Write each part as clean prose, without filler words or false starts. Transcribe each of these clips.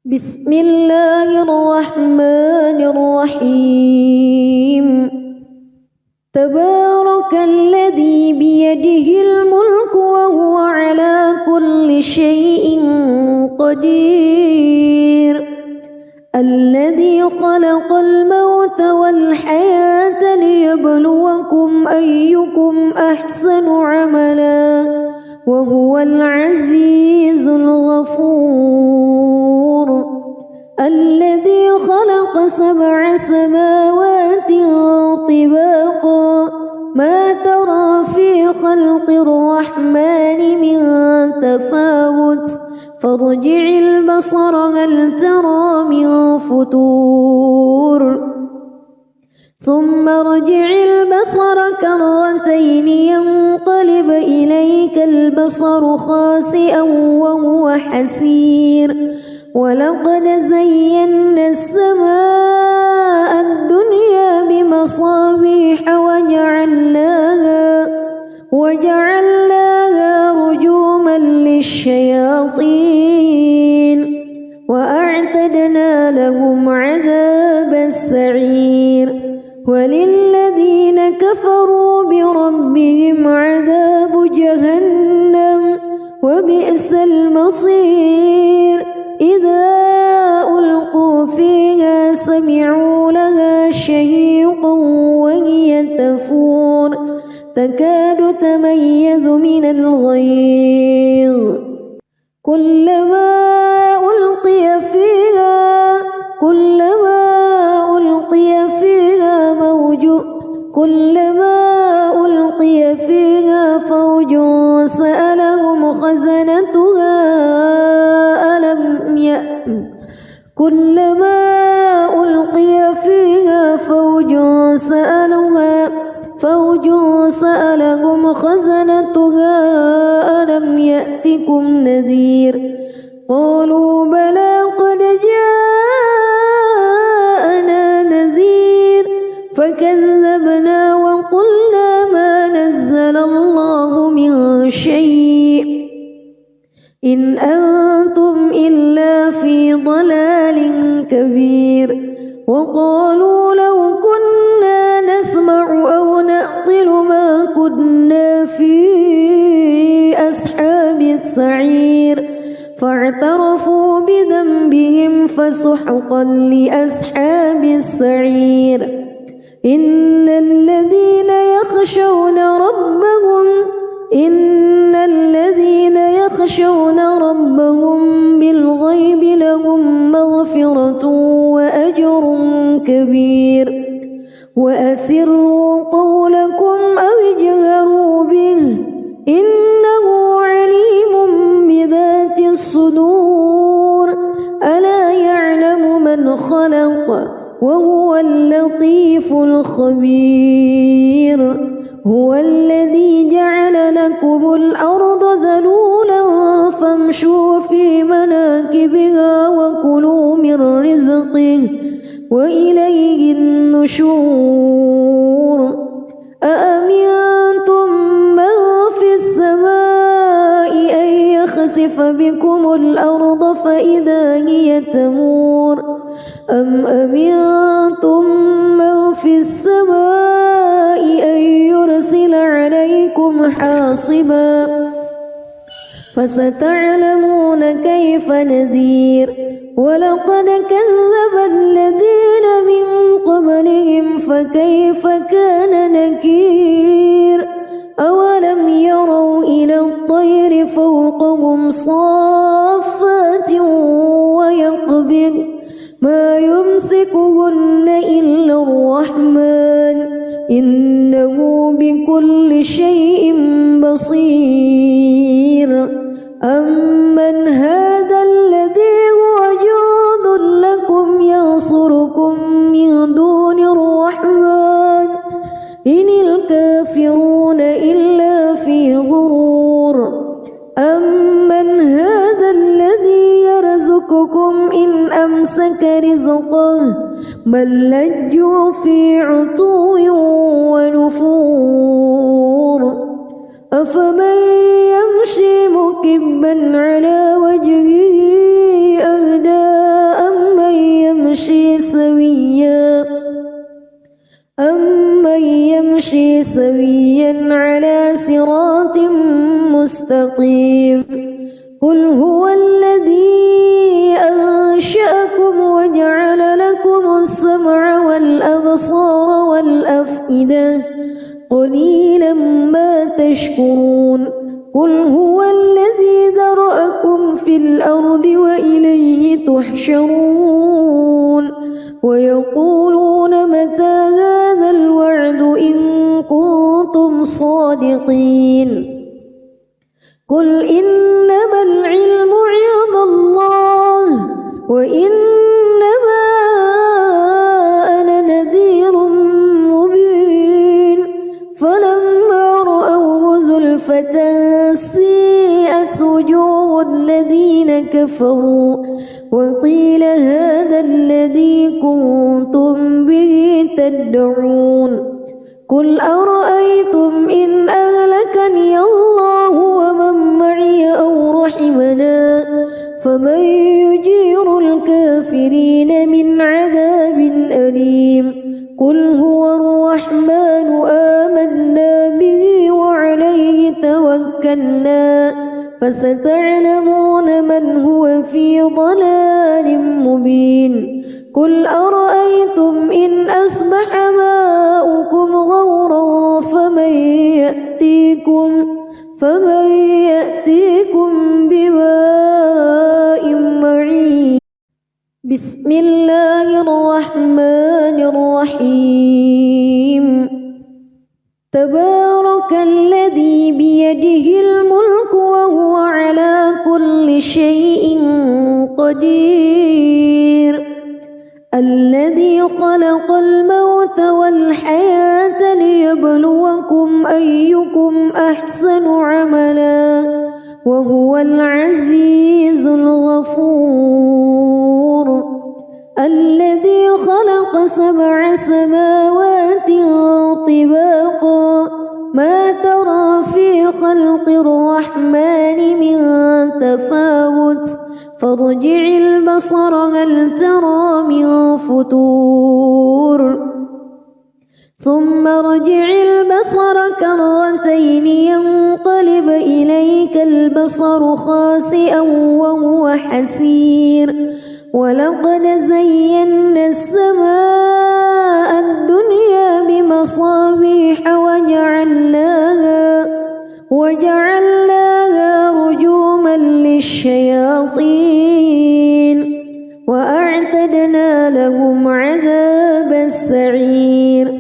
بسم الله الرحمن الرحيم تبارك الذي بيده الملك وهو على كل شيء قدير الذي خلق الموت والحياة ليبلوكم أيكم أحسن عملا وهو العزيز الغفور الذي خلق 7 سماوات طباقا ما ترى في خلق الرحمن من تفاوت فارجع البصر هل ترى من فتور ثم ارجع البصر كرتين ينقلب إليك البصر خاسئا وهو حسير ولقد زينا السماء الدنيا بمصابيح وجعلناها رجوما للشياطين وأعتدنا لهم عذاب السعير وللذين كفروا بربهم عذاب جهنم وبئس المصير إذا ألقوا فيها سمعوا لها شهيقا وهي تفور تكاد تميز من الغيظ كلما ألقي فيها فوج سألهم خزنتها ألم يأتكم نذير قالوا بلى قد جاءنا نذير فكذبنا وقلنا ما نزل الله من شيء إن أنتم إلا في ضلال كبير وقالوا لو كنا نسمع أو نعقل ما كنا في أصحاب السعير فاعترفوا بذنبهم فسحقا لأصحاب السعير إن الذين يخشون ربهم بالغيب لهم مغفرة وأجر كبير وأسروا قولكم أو اجهروا به إنه عليم بذات الصدور ألا يعلم من خلق وهو اللطيف الخبير هو الذي جعل لكم الأرض ذلولا فامشوا في مناكبها وكلوا من رزقه وإليه النشور أأمنتم من في السماء أن يخسف بكم الأرض فإذا هي تمور أم أمنتم من في السماء أن يرسل عليكم حاصبا فستعلمون كيف نذير ولقد كذب الذين من قبلهم فكيف كان نكير أولم يروا إلى الطير فوقهم صافات ويقبض ما يمسكهن إلا الرحمن إنه بكل شيء بصير أمن هذا الذي هو جند لكم ينصركم من دون الرحمن إن الكافرون إلا في غرور أمن هذا الذي يرزقكم إن أمسك رزقه بل لجوا في عتو ونفور أفمن يمشي مكبا على وجهه أهدى سويا على صراط مستقيم قل هو الذي أنشأكم وجعل لكم السمع والأبصار والأفئدة قليلا ما تشكرون قل هو الذي ذرأكم في الأرض وإليه تحشرون ويقولون متى هذا الوعد إن كنتم صادقين قل إنما العلم عند الله وإنما أنا نذير مبين فلما رأوه زلفة سيئت وجوه الذين كفروا وقيل هذا الذي كنتم به تدعون قل أرأيتم إن أهلكني الله ومن معي أو رحمنا فمن يجير الكافرين من عذاب أليم قل هو الرحمن آمنا به وعليه توكلنا فستعلمون من هو في ضلال مبين قل أرأيتم إن أصبح ماؤكم غورا فمن يأتيكم بماء معين بسم الله الرحمن الرحيم تبارك الذي بيده الملك وهو على كل شيء قدير الذي خلق الموت والحياة ليبلوكم أيكم أحسن عملا وهو العزيز الغفور الذي خلق 7 سماوات طباقا ما ترى في خلق الرحمن من تفاوت فارجع البصر هل ترى من فتور ثم ارجع البصر كرتين ينقلب إليك البصر خاسئا وهو حسير ولقد زينا السماء الدنيا بمصابيح وجعلناها رجوما للشياطين وأعتدنا لهم عذاب السعير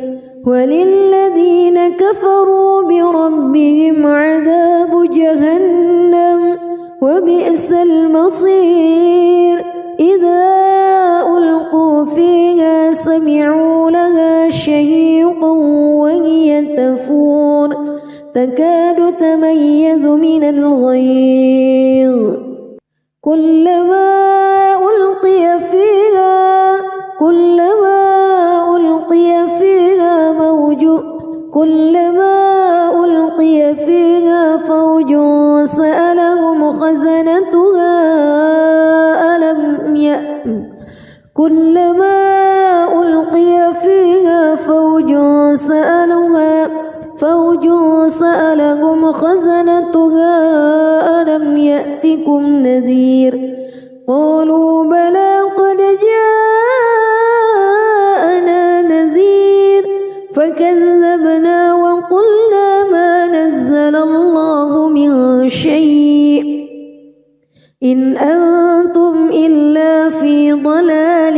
وللذين كفروا بربهم عذاب جهنم وبئس المصير إذا ألقوا فيها سمعوا لها شهيقا وهي تفور تكاد تميز من الغيظ كلما ألقي فيها فوج سألهم خزنتها كلما ألقي فيها فوج سألهم خزنتها ألم يأتكم نذير قالوا بلى قد جاءنا نذير فكذبنا وقلنا ما نزل الله من شيء إن أنتم إلا في ضلال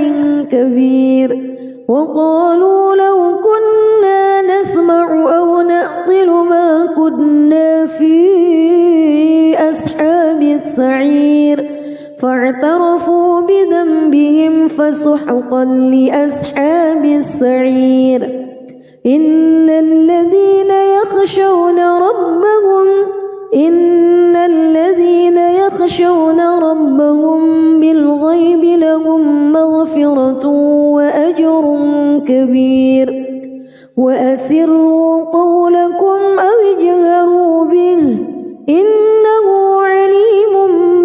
كبير وقالوا لو كنا نسمع أو نعقل ما كنا في أصحاب السعير فاعترفوا بذنبهم فسحقا لأصحاب السعير إن الذين يخشون ربهم بالغيب لهم مغفرة وأجر كبير وأسروا قولكم أو اجهروا به إنه عليم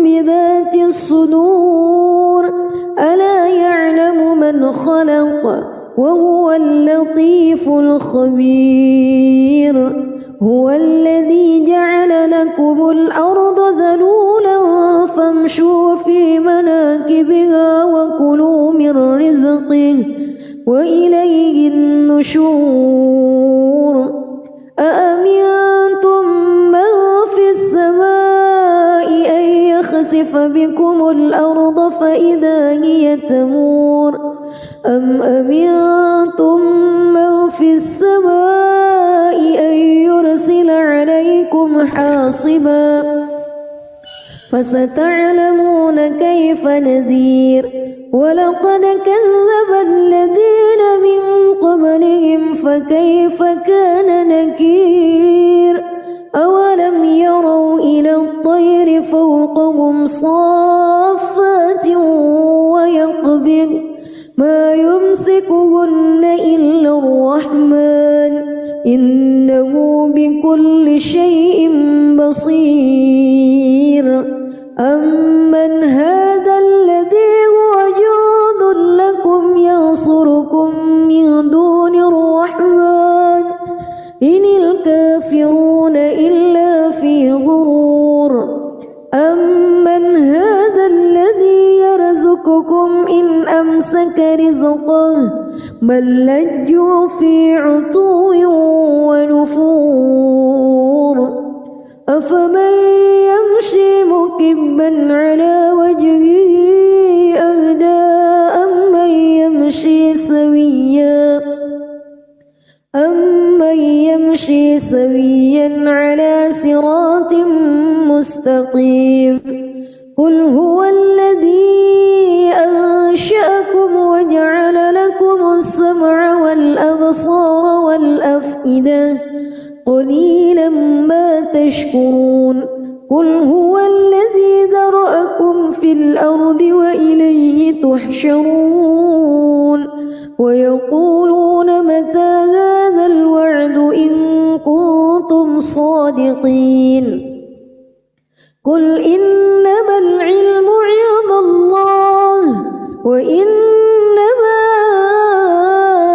بذات الصدور ألا يعلم من خلق وهو اللطيف الخبير هو الذي جعل لكم الأرض ذلولا فامشوا في مناكبها وكلوا من رزقه وإليه النشور أأمنتم من في السماء أن يخسف بكم الأرض فإذا هي تمور أم أمنتم من في السماء أن يرسل عليكم حاصبا فستعلمون كيف نذير ولقد كذب الذين من قبلهم فكيف كان نكير أولم يروا إلى الطير فوقهم صافات ويقبض ما يمسكهن إلا الرحمن إنه بكل شيء بصير أمن هذا الذي هو جند لكم ينصركم من دون الرحمن إن الكافرون إلا في غرور أمن هذا الذي يرزقكم إن أمسك رزقه بل لجوا في عتو ونفور أفمن يمشي مكبا على وجهه أهدى أمن يمشي سويا على صراط مستقيم قل هو الذي أنشأكم وجعل لكم السمع والأبصار والأفئدة قليلا ما تشكرون قل هو الذي ذرأكم في الأرض وإليه تحشرون ويقولون متى هذا الوعد إن كنتم صادقين قل إنما العلم عند الله وإنما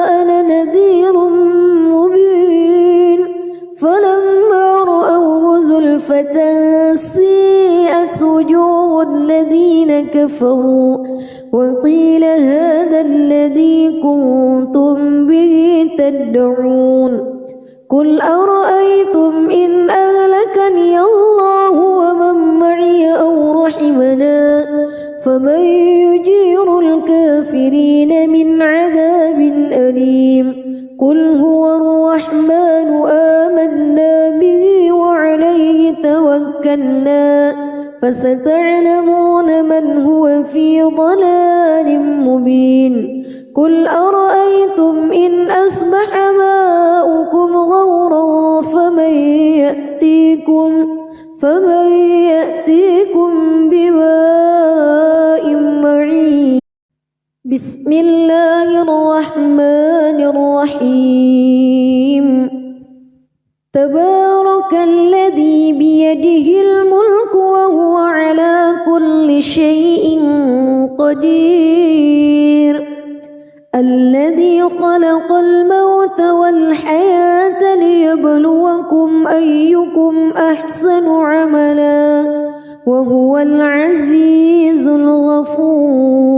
أنا نذير مبين فلما رأوه زلفة سيئت وجوه الذين كفروا وقيل هذا الذي كنتم به تدعون قل أرأيتم إن أهلكني الله ومن معي أو رحمنا فمن يجير الكافرين من عذاب أليم قل هو الرحمن آمنا به وعليه توكلنا فستعلمون من هو في ضلال مبين قل أرأيتم إن أصبح ماؤكم غورا فمن يأتيكم بماء معين بسم الله الرحمن الرحيم تبارك الذي بيده الملك وهو على كل شيء قدير الذي خلق الموت والحياة ليبلوكم أيكم أحسن عملا وهو العزيز الغفور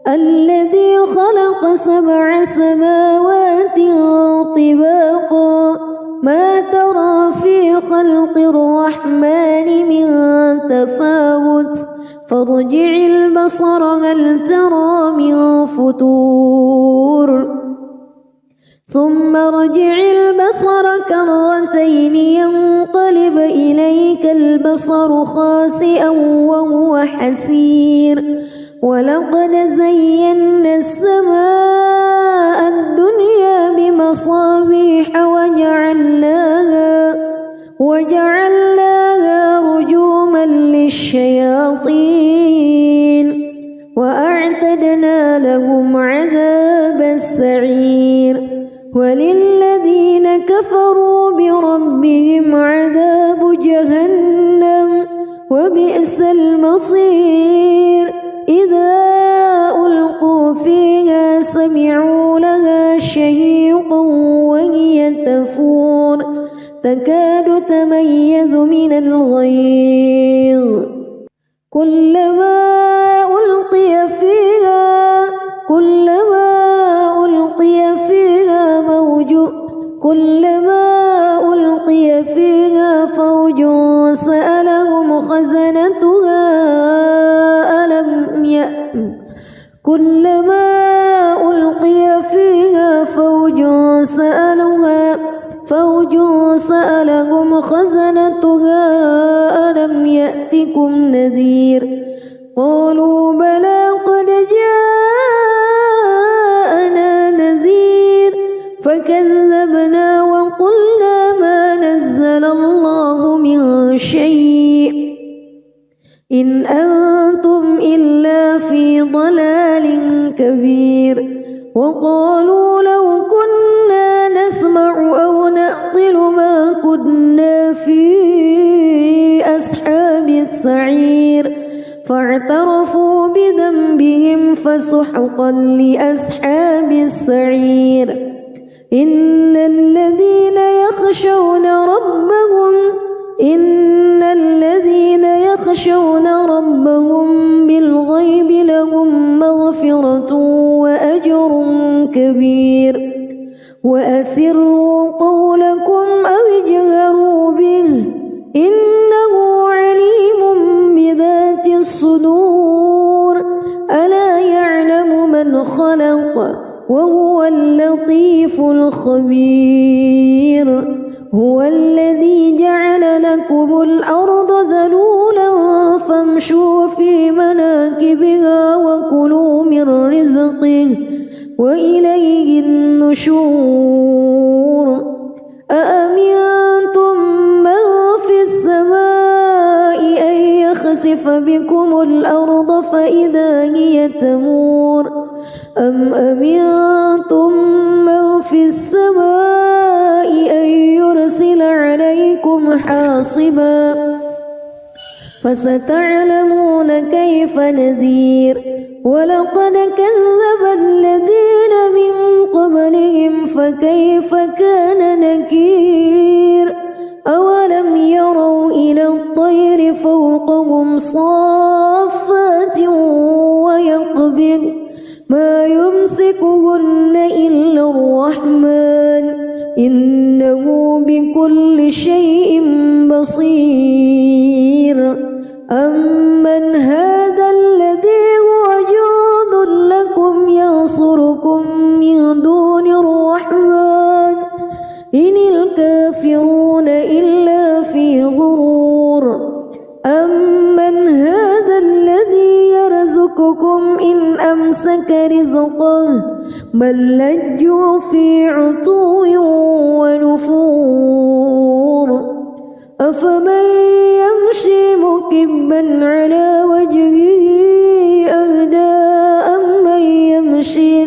الذي خلق 7 سماوات طباقا ما ترى في خلق الرحمن من تفاوت فارجع البصر هل ترى من فتور ثم ارجع البصر كرتين ينقلب إليك البصر خاسئا وهو حسير ولقد زينا السماء الدنيا بمصابيح وجعلناها رجوما للشياطين وأعتدنا لهم عذاب السعير وللذين كفروا بربهم عذاب جهنم وبئس المصير إذا ألقوا فيها سمعوا لها شهيقا وهي تكاد تميز من الغيظ كلما ألقي فيها فوج سألهم خزنتها ألم يأتكم نذير قالوا بلى قد جاءنا نذير فكذبنا وقلنا ما نزل الله من شيء إن أنتم إلا في ضلال كبير وقالوا لو كنا نسمع أو نعقل ما كنا في أصحاب السعير فاعترفوا بذنبهم فسحقا لأصحاب السعير إن الذين يخشون ربهم بالغيب لهم مغفرة وأجر كبير وأسروا قولكم أو اجهروا به إنه عليم بذات الصدور ألا يعلم من خلق وهو اللطيف الخبير هو الذي جعل لكم الأرض ذلولا فامشوا في مناكبها وكلوا من رزقه وإليه النشور أأمنتم من في السماء أن يخسف بكم الأرض فإذا هي تمور أم أمنتم من في السماء أن يرسل عليكم حاصبا فستعلمون كيف نذير ولقد كذب الذين من قبلهم فكيف كان نكير أولم يروا إلى الطير فوقهم صافات ويقبض ما يمسكهن إلا الرحمن إنه بكل شيء بصير أمن هذا الذي هو جند لكم ينصركم من دون الرحمن إن الكافرون إلا في غرور أمن هذا الذي يرزقكم إن أمسك رزقه بل لجوا في عتو ونفور أفمن يمشي مكبا على وجهه أهدى أمن يمشي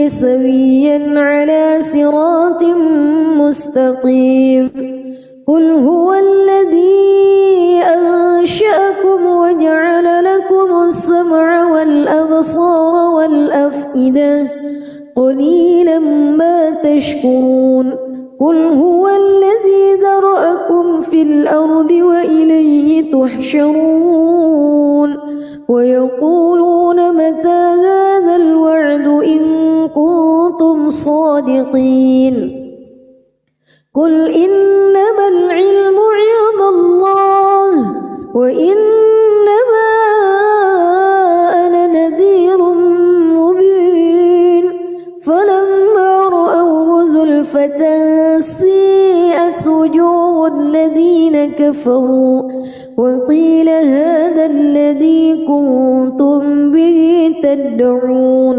سويا على صراط مستقيم قل هو الذي أنشأكم وجعل لكم السمع والأبصار والأفئدة قليلا ما تشكرون قل هو الذي ذرأكم في الأرض وإليه تحشرون ويقولون متى هذا الوعد إن كنتم صادقين قل إنما العلم عند الله وإنما أنا نذير مبين فلما رأوه زلفة سيئت وجوه الذين كفروا وقيل هذا الذي كنتم به تدعون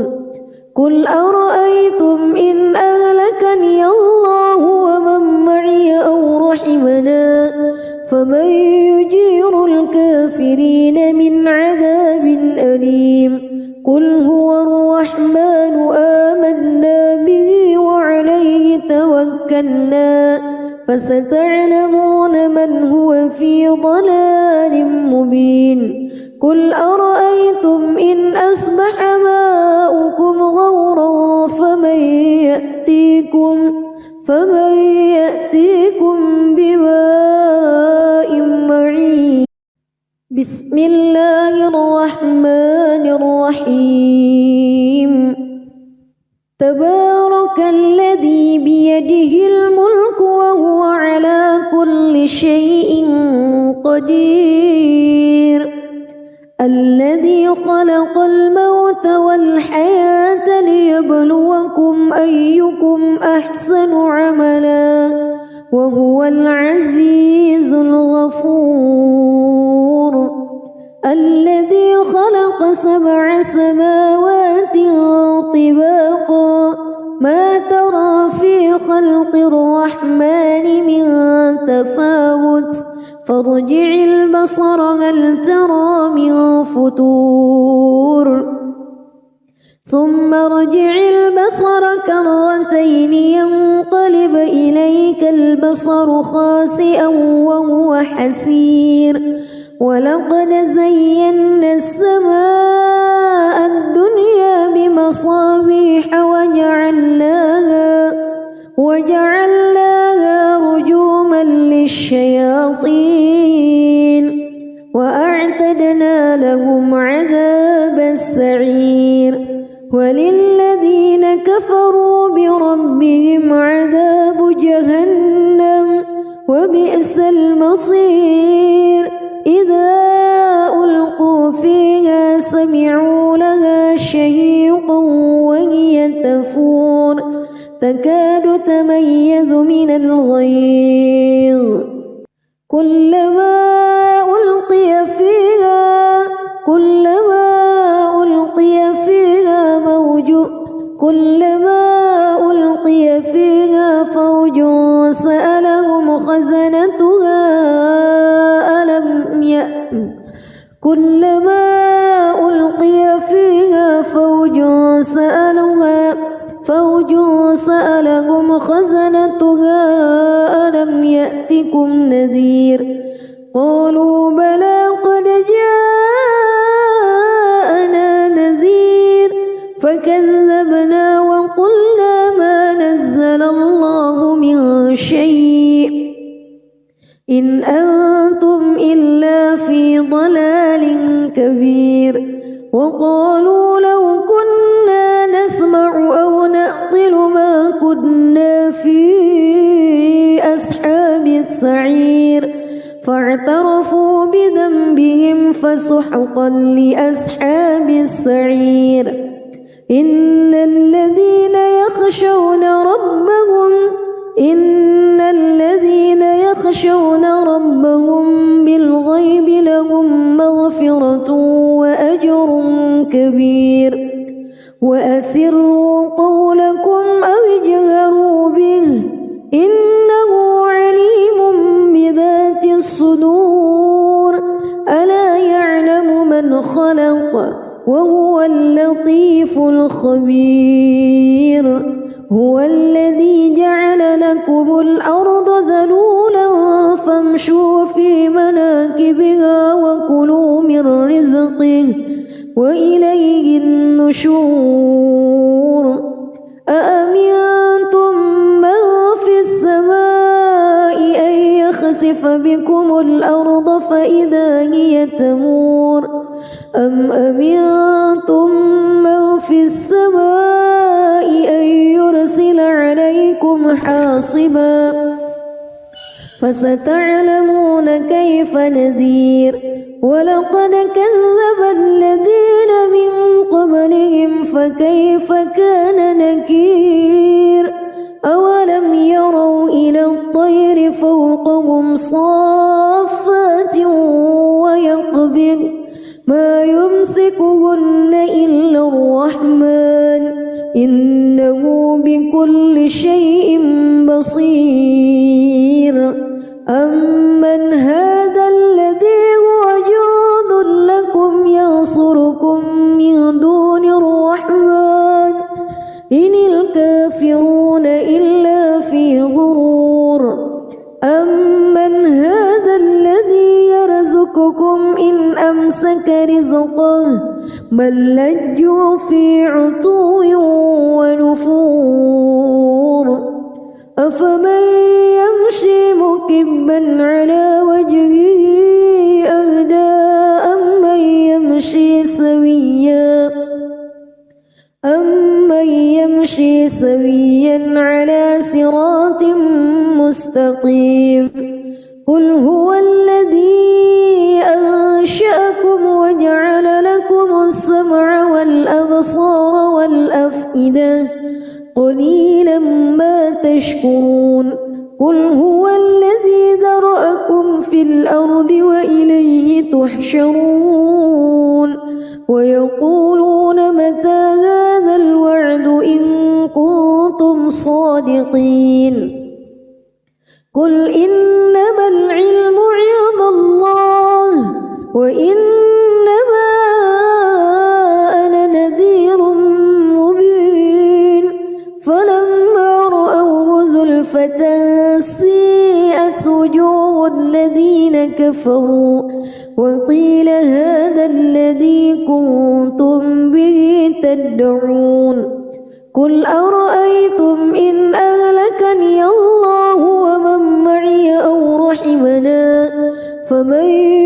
قل أرأيتم إن أهلكني الله ومن معي أو رحمنا فمن يجير الكافرين من عذاب أليم قل هو الرحمن آمنا به وعليه توكلنا فستعلمون من هو في ضلال مبين قل أرأيتم إن أصبح ماؤكم غورا فمن فمن يأتيكم بماء معين. بسم الله الرحمن الرحيم. تبارك الذي بيده الملك وهو على كل شيء قدير. الذي خلق الموت والحياة ليبلوكم أيكم أحسن عملا وهو العزيز الغفور. الذي خلق 7 سماوات طباقا ما ترى في خلق الرحمن من تفاوت فارجع البصر هل ترى من فتور ثم ارجع البصر كرتين ينقلب إليك البصر خاسئا وهو حسير. ولقد زينا السماء الدنيا بمصابيح وجعلناها رجوما للشياطين وأعتدنا لهم عذاب السعير. وللذين كفروا بربهم عذاب جهنم وبئس المصير. إذا ألقوا فيها سمعوا لها شهيقا وهي تفور تكاد تميز من الغيظ كلما ألقي فيها فوج سألهم خزنتها ألم يأتكم نذير قالوا بلى قد جاءنا نذير فكذبنا وقلنا ما نزل الله من شيء إن أنتم إلا في ضلال كبير. وقالوا لو كنا نسمع أو نعقل ما كنا في أصحاب السعير فاعترفوا بذنبهم فسحقا لأصحاب السعير. إن الذين يخشون ربهم بالغيب لهم مغفرة وأجر كبير. وأسروا قولكم أو اجهروا به إنه عليم بذات الصدور. ألا يعلم من خلق وهو اللطيف الخبير. هو الذي جعل لكم الأرض ذلولا فامشوا في مناكبها وكلوا من رزقه وإليه النشور. أأمنتم من في السماء أن يخسف بكم الأرض فإذا هي تمور أم أمنتم من في السماء أن يرسل عليكم حاصبا فستعلمون كيف نذير. ولقد كذب الذين من قبلهم فكيف كان نكير. أولم يروا إلى الطير فوقهم صافات ويقبض ما يمسكهن إلا الرحمن إنه بكل شيء بصير. أمن هذا الذي هو جند لكم ينصركم من دون الرحمن إن الكافرون إلا في غرور. أمن هذا الذي يرزقكم إن أمسك رزقه بل لجوا في عتو ونفور أفمن يمشي مكبا على وجهه أهدى أمن يمشي سويا على صراط مستقيم قل هو الذي أنشأكم وجعل لكم السمع والأبصار والأفئدة قليلا ما تشكرون قل هو الذي ذرأكم في الأرض وإليه تحشرون ويقولون متى هذا الوعد إن كنتم صادقين قل إنما العلم عند الله وإنما أنا نذير مبين فلما رأوه زلفة سيئت وجوه الذين كفروا وقيل هذا الذي كنتم به تدعون قل أرأيتم إن أهلكني الله ومن معي أو رحمنا فمن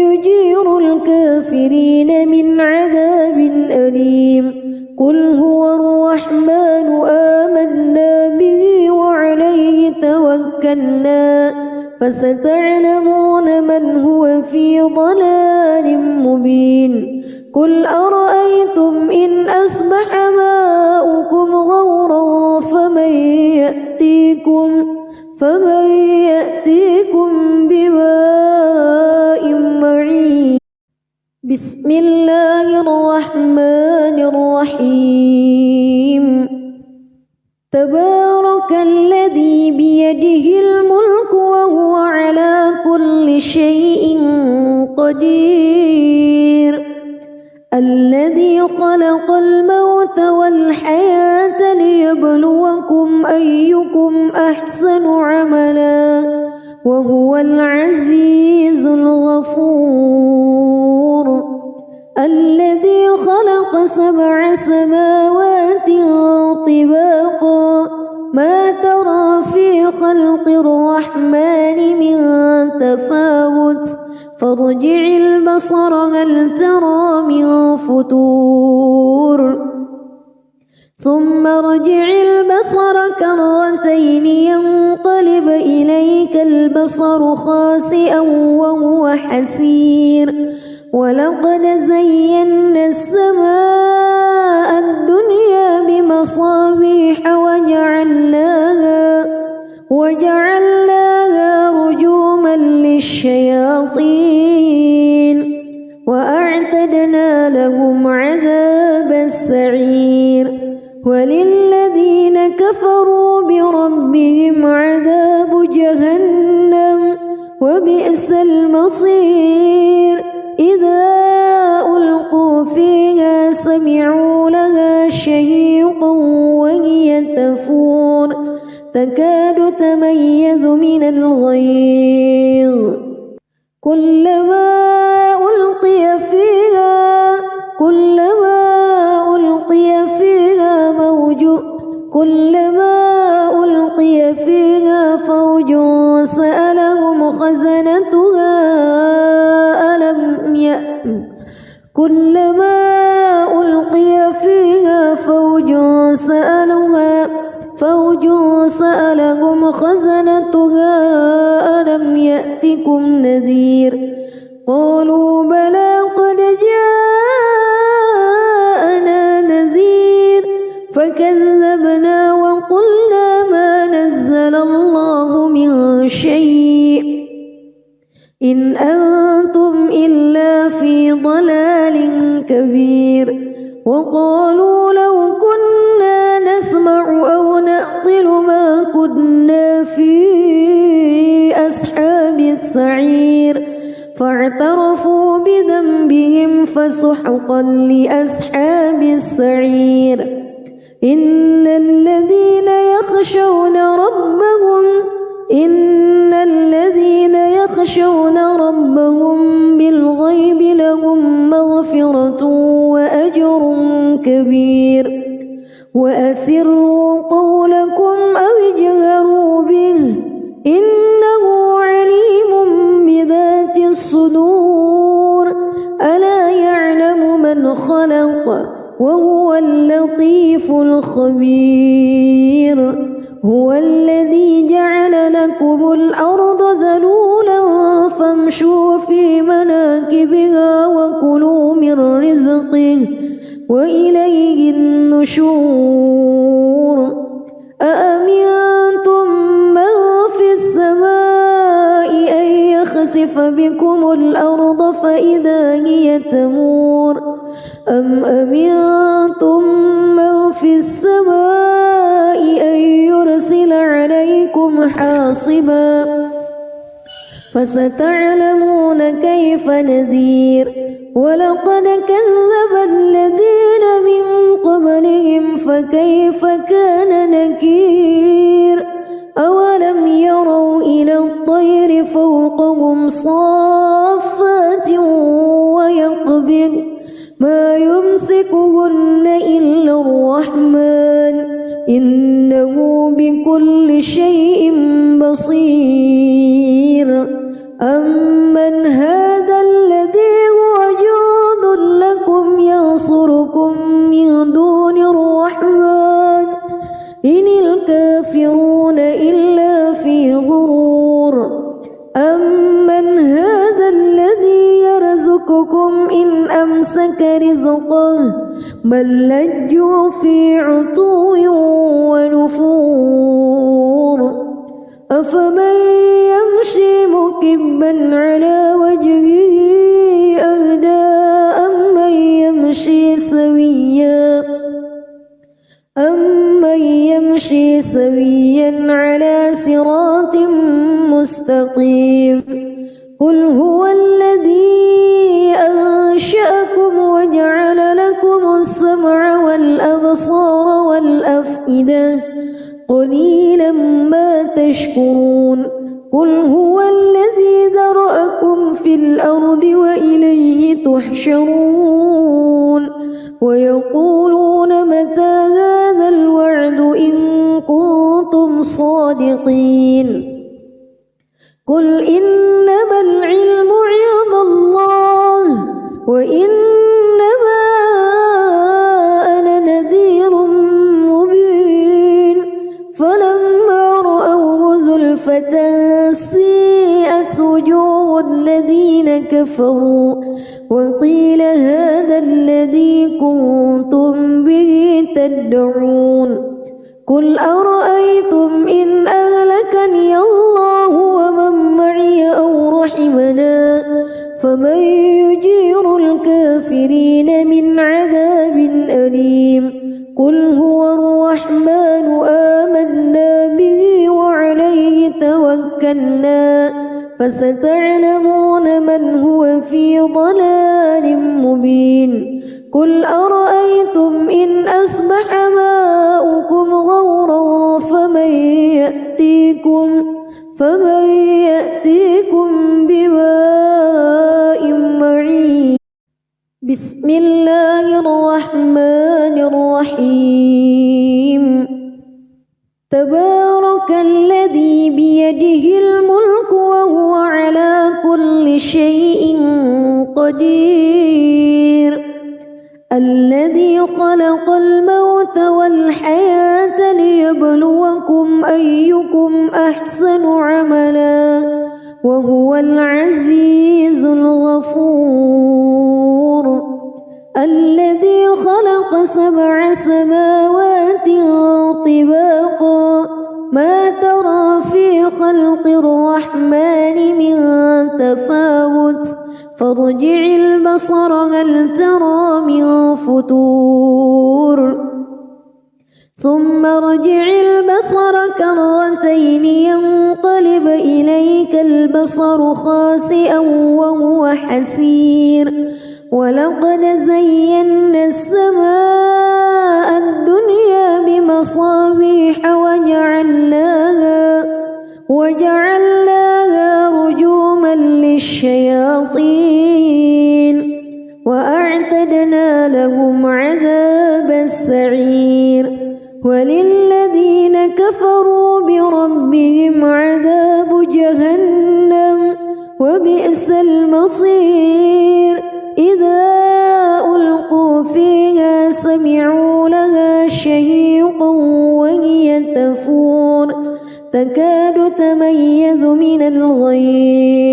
يجير الكافرين من عذاب أليم قل هو الرحمن آمنا به وعليه توكلنا فستعلمون من هو في ضلال مبين قل أرأيتم إن أصبح ماؤكم غورا فمن يأتيكم بماء معين بسم الله الرحمن الرحيم تبارك الذي بيده الملك وهو على كل شيء قدير الذي خلق الموت والحياة ليبلوكم أيكم أحسن عملا وهو العزيز الغفور الذي خلق 7 سماوات طباقا ما ترى في خلق الرحمن من تفاوت فارجع البصر هل ترى من فطور ثم ارجع البصر كرتين ينقلب إليك البصر خاسئا وهو حسير ولقد زينا السماء الدنيا بمصابيح وجعلناها رجوما للشياطين وأعتدنا لهم عذاب السعير وللذين كفروا بربهم عذاب جهنم وبئس المصير إذا ألقوا فيها سمعوا لها شهيقا وهي تفور تكاد تميز من الغيظ كلما ألقي فيها فوج سألهم خزنتها ألم يأتكم نذير قالوا بلى قد جاءنا نذير فكذبنا وقلنا ما نزل الله من شيء إن أنتم إلا في ضلال كبير وقالوا لو كنا نسمع أو نعقل ما كنا في أصحاب السعير فاعترفوا بذنبهم فسحقا لأصحاب السعير إن الذين يخشون ربهم بالغيب لهم مغفرة أجر كبير وأسروا قولكم أو اجهروا به إنه عليم بذات الصدور ألا يعلم من خلق وهو اللطيف الخبير هو الذي جعل لكم الأرض ذلولا فامشوا في مناكبها وكلوا من رزقه وإليه النشور أأمنتم من في السماء أن يخسف بكم الأرض فإذا هي تمور أم أمنتم من في السماء أن يرسل عليكم حاصبا فستعلمون كيف نذير ولقد كذب الذين من قبلهم فكيف كان نكير أولم يروا إلى الطير فوقهم صافات ويقبض ما يمسكهن إلا الرحمن إنه بكل شيء بصير أمن هذا الذي هو جند لكم ينصركم من دون الرحمن إن الكافرون إلا في غرور أمن هذا الذي يرزقكم إن أمسك رزقه بل لجوا في عتو ونفور أفمن يمشي مكبا على وجهه أهدى أمن يمشي سويا على صراط مستقيم قل هو الذي أنشأكم وجعل لكم السمع والأبصار والأفئدة قليلا ما تشكرون قل هو الذي ذرأكم في الأرض وإليه تحشرون ويقولون متى هذا الوعد إن كنتم صادقين قل إنما العلم عند الله وإنما أنا نذير مبين فلما رأوه زلفة سيئت وجوه الذين كفروا وقيل هذا الذي كنتم به تدعون قل أرأيتم إن أهلكني الله ومن معي أو رحمنا فمن يجير الكافرين من عذاب أليم قل هو الرحمن آمنا به وعليه توكلنا فستعلمون من هو في ضلال مبين قل أرأيتم إن أصبح ماؤكم غورا فمن يأتيكم بماء معين بسم الله الرحمن الرحيم تبارك الذي بيده الملك وهو على كل شيء قدير الذي خلق الموت والحياة ليبلوكم أيكم أحسن عملا وهو العزيز الغفور الذي خلق 7 سماوات طباقا ما ترى في خلق الرحمن من تفاوت فارجع البصر هل ترى من فتور ثم ارجع البصر كرتين ينقلب إليك البصر خاسئا وهو حسير ولقد زينا السماء الدنيا بمصابيح وجعلناها رجوما للشياطين وأعتدنا لهم عذاب السعير وللذين كفروا بربهم عذاب جهنم وبئس المصير إذا ألقوا فيها سمعوا لها شهيقا وهي تفور تكاد تميز من الغيظ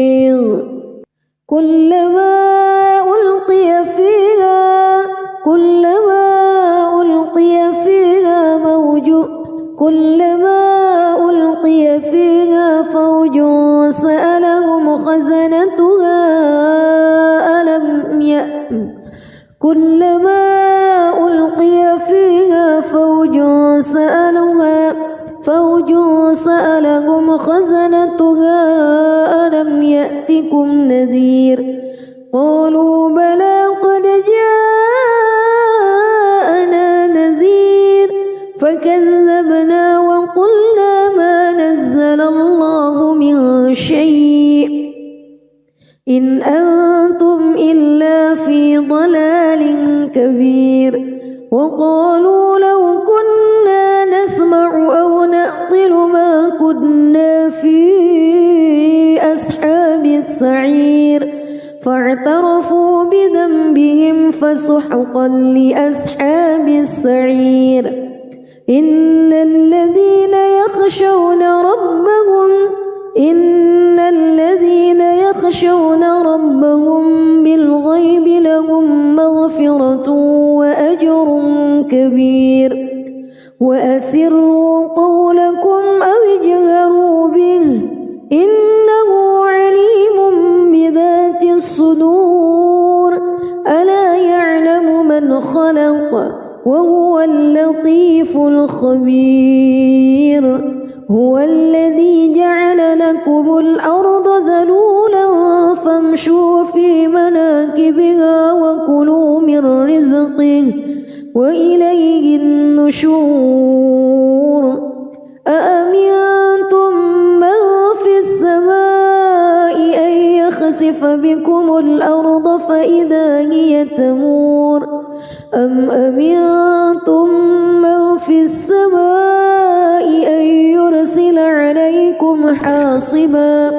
كلما ألقي فيها فوج سألهم خزنتها ألم يأتكم نذير قالوا بلى قد جاءنا نذير فكذبنا وقلنا ما نزل الله من شيء إن أنتم إلا في ضلال كبير وقالوا لو كنا نسمع أو نعقل ما كنا في أصحاب السعير فاعترفوا بذنبهم فسحقا لأصحاب السعير إن الذين يخشون ربهم بالغيب لهم مغفرة وأجر كبير وأسروا قولكم أو اجهروا به إنه عليم بذات الصدور ألا يعلم من خلق وهو اللطيف الخبير هو الذي جعل لكم الأرض ذلولا فامشوا في مناكبها وكلوا من رزقه وإليه النشور أأمنتم من في السماء أن يخسف بكم الأرض فإذا هي تمور أم أمنتم من في السماء أن يرسل عليكم حاصبا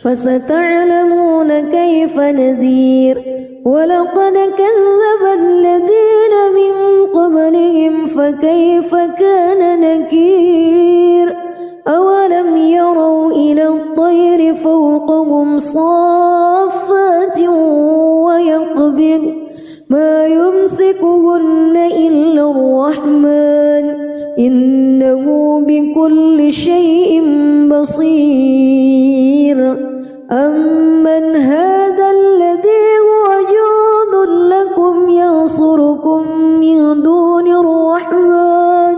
فستعلمون كيف نذير ولقد كذب الذين من قبلهم فكيف كان نكير أولم يروا إلى الطير فوقهم صافات ويقبض ما يمسكهن إلا الرحمن إنه بكل شيء بصير أمن هذا الذي هو جند لكم ينصركم من دون الرحمن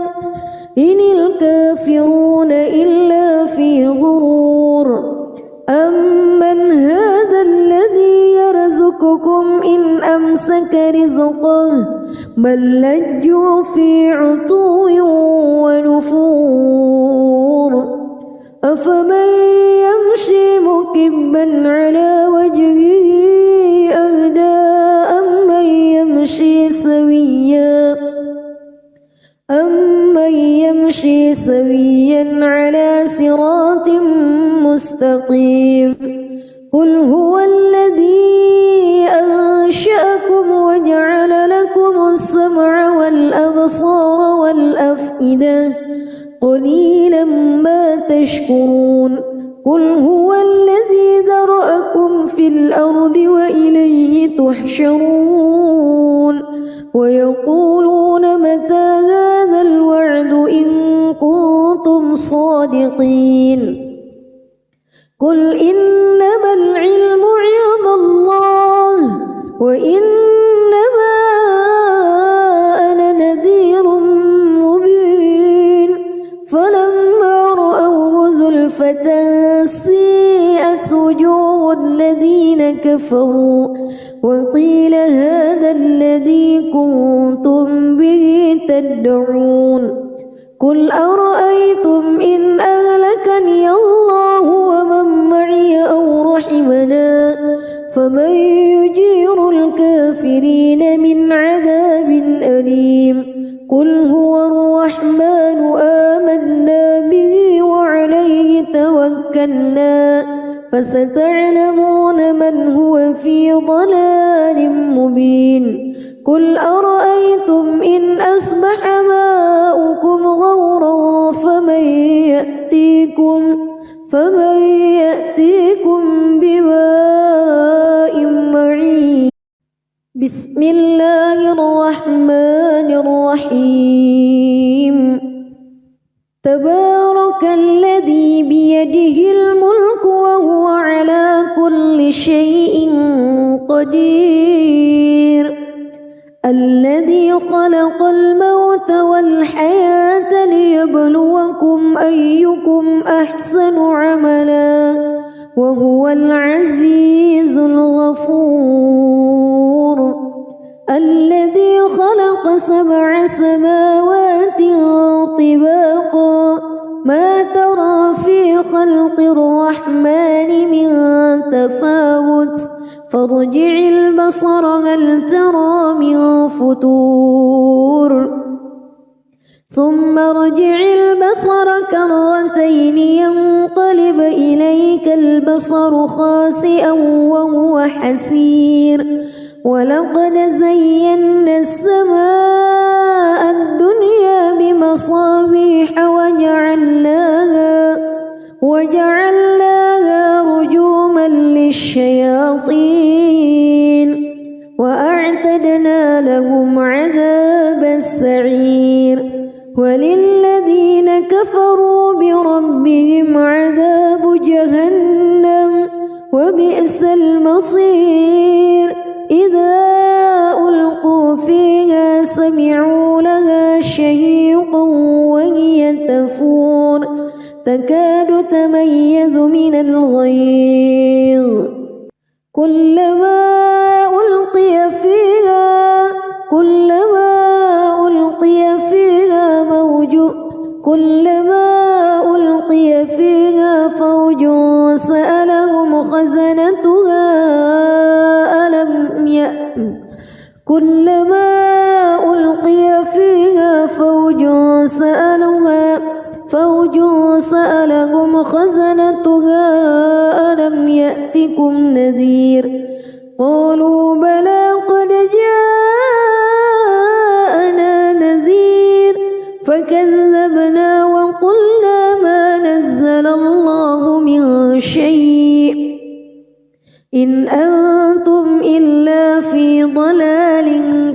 إن الكافرون إلا في غرور أمن هذا الذي يرزقكم إن أمسك رزقه بل لجوا في عتو ونفور أفمن يمشي مكبا على وجهه أهدى أمن يمشي سويا على صراط مستقيم قل هو الذي أنشأكم وجعل لكم السمع والأبصار والأفئدة قليلا ما تشكرون قل هو الذي ذرأكم في الأرض وإليه تحشرون ويقولون متى هذا الوعد إن كنتم صادقين قل إنما العلم عند الله وإنما أنا نذير مبين فلما رأوه زلفة سيئت وجوه الذين كفروا وقيل هذا الذي كنتم به تدعون قل أرأيتم إن أهلكني الله ومن معي أو رحمنا فمن يجير الكافرين الكافرين من عذاب أليم قل هو الرحمن آمنا به وعليه توكلنا فستعلمون من هو في ضلال مبين قل أرأيتم إن أصبح ماؤكم غورا فمن يأتيكم بماء معين بسم الله الرحمن الرحيم تبارك الذي بيده الملك وهو على كل شيء قدير الذي خلق الموت والحياة ليبلوكم أيكم أحسن عملا وهو العزيز الغفور الذي خلق 7 سماوات طباقا ما ترى في خلق الرحمن من تفاوت فارجع البصر هل ترى من فطور ثم ارجع البصر كرتين ينقلب إليك البصر خاسئا وهو حسير ولقد زينا السماء الدنيا بمصابيح وجعلناها رجوما للشياطين وأعتدنا لهم عذاب السعير وللذين كفروا بربهم عذاب جهنم وبئس المصير إذا ألقوا فيها سمعوا لها شهيقا وهي تفور تكاد تميز من الغيظ كلما ألقي فيها فوج سألهم خزنتها كلما ألقي فيها فوج سألهم خزنتها ألم يأتكم نذير قالوا بلى قد جاءنا نذير فكذبنا وقلنا ما نزل الله من شيء إن أنتم إلا في ضلال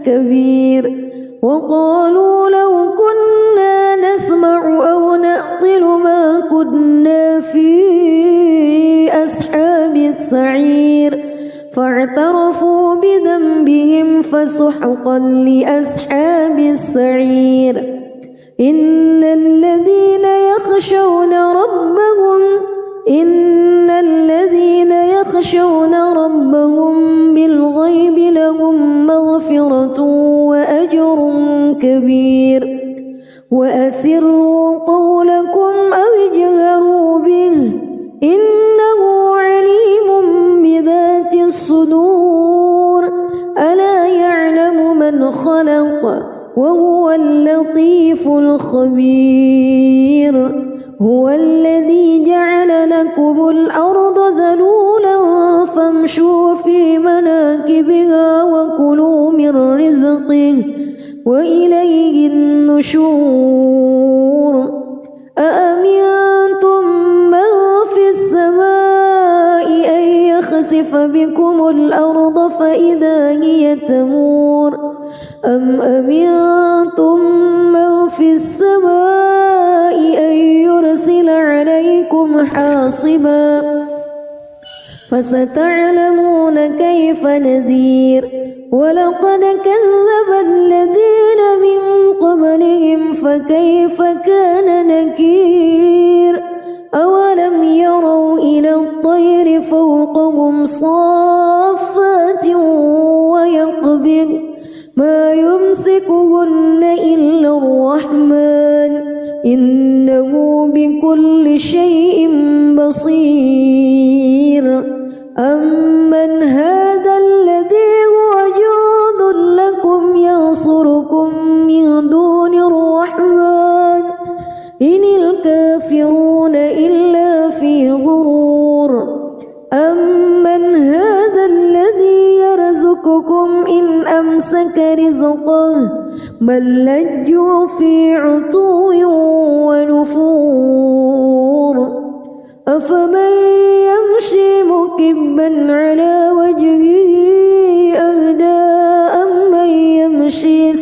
كبير وقالوا لو كنا نسمع أو نعقل ما كنا في أصحاب السعير فاعترفوا بذنبهم فسحقا لأصحاب السعير إن الذين يخشون ربهم بالغيب لهم مغفرة وأجر كبير وأسروا قولكم أو اجهروا به إنه عليم بذات الصدور ألا يعلم من خلق وهو اللطيف الخبير هو الذي جعل لكم الأرض ذلولا فامشوا في مناكبها وكلوا من رزقه وإليه النشور أأمنتم من في السماء أن يخسف بكم الأرض فإذا هي تمور أم أمنتم من في السماء أن يرسل عليكم حاصبا فستعلمون كيف نذير ولقد كذب الذين من قبلهم فكيف كان نكير أولم يروا إلى الطير فوقهم صافات ويقبض ما يمسكهن إلا الرحمن إنه بكل شيء بصير أمن هذا الذي هو جند بل لجوا في عتو ونفور أفمن يمشي مكبا على وجهه أهدى أمن يمشي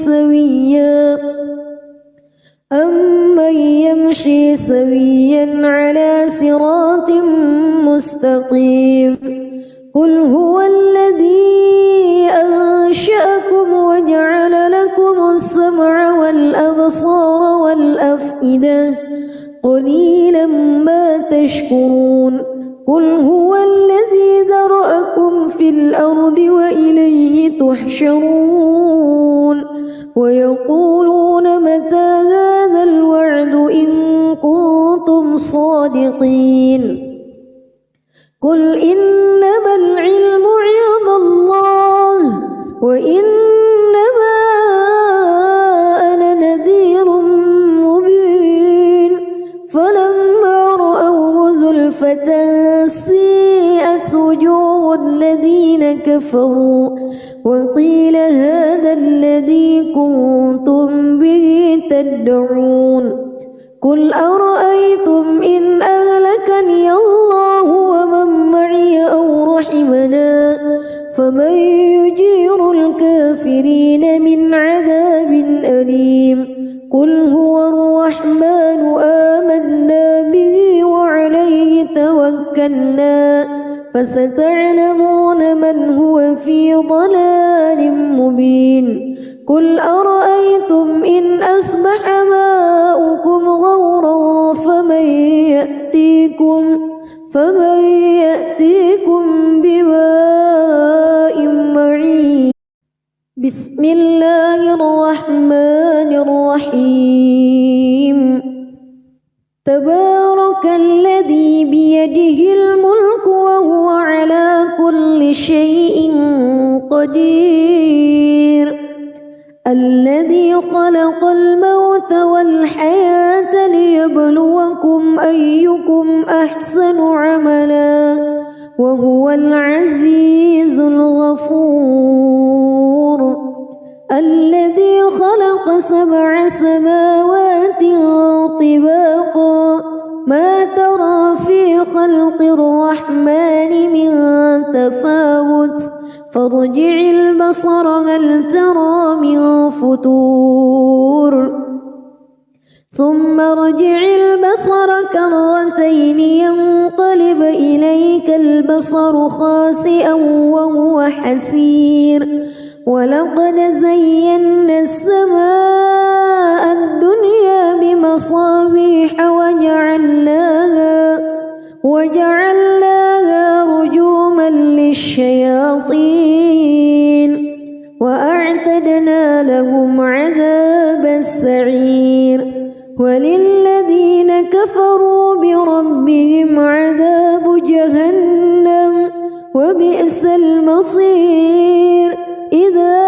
سويا على صراط مستقيم قل هو الذي أنشأكم وجعل لكم السمع والأبصار والأفئدة قليلا ما تشكرون قل هو الذي ذرأكم في الأرض وإليه تحشرون ويقولون متى هذا الوعد إن كنتم صادقين قل إنما العلم عند الله وإنما أنا نذير مبين فلما رأوه زلفة سيئت وجوه الذين كفروا وقيل هذا الذي كنتم به تدعون قل أرأيتم إن أهلكني الله ومن معي أو رحمنا فمن يجير الكافرين من عذاب أليم قل هو الرحمن آمنا به وعليه توكلنا فستعلمون من هو في ضلال مبين قل أرأيتم إن أصبح ماؤكم غورا فمن يأتيكم بماء معين بسم الله الرحمن الرحيم تبارك الذي بيده الملك وهو على كل شيء قدير الذي خلق الموت والحياة ليبلوكم أيكم أحسن عملا وهو العزيز الغفور الذي خلق 7 سماوات طباقا ما ترى في خلق الرحمن من تفاوت فارجع البصر هل ترى من فتور ثم ارجع البصر كرتين ينقلب إليك البصر خاسئا وهو حسير ولقد زينا السماء الدنيا بمصابيح وجعلناها رجوما للشياطين وأعتدنا لهم عذاب السعير وللذين كفروا بربهم عذاب جهنم وبئس المصير إذا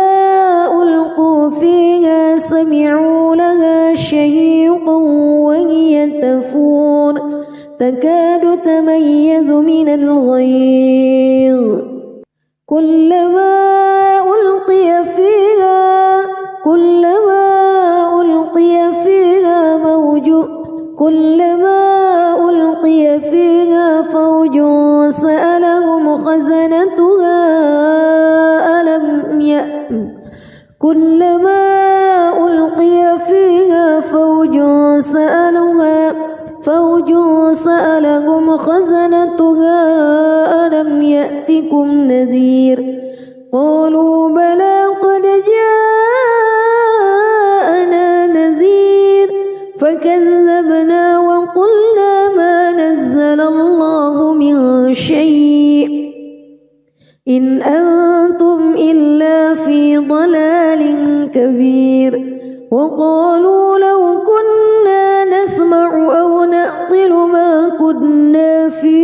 ألقوا فيها سمعوا لها شهيقا وهي تفور تكاد تميز من الغيظ كلما ألقي فيها فوج سألهم خزنتها كلما ألقي فيها فوج سألهم خزنتها ألم يأتكم نذير قالوا بلى قد جاءنا نذير فكذبنا وقلنا ما نزل الله من شيء إن أنتم إلا في ضلال كبير وقالوا لو كنا نسمع أو نعقل ما كنا في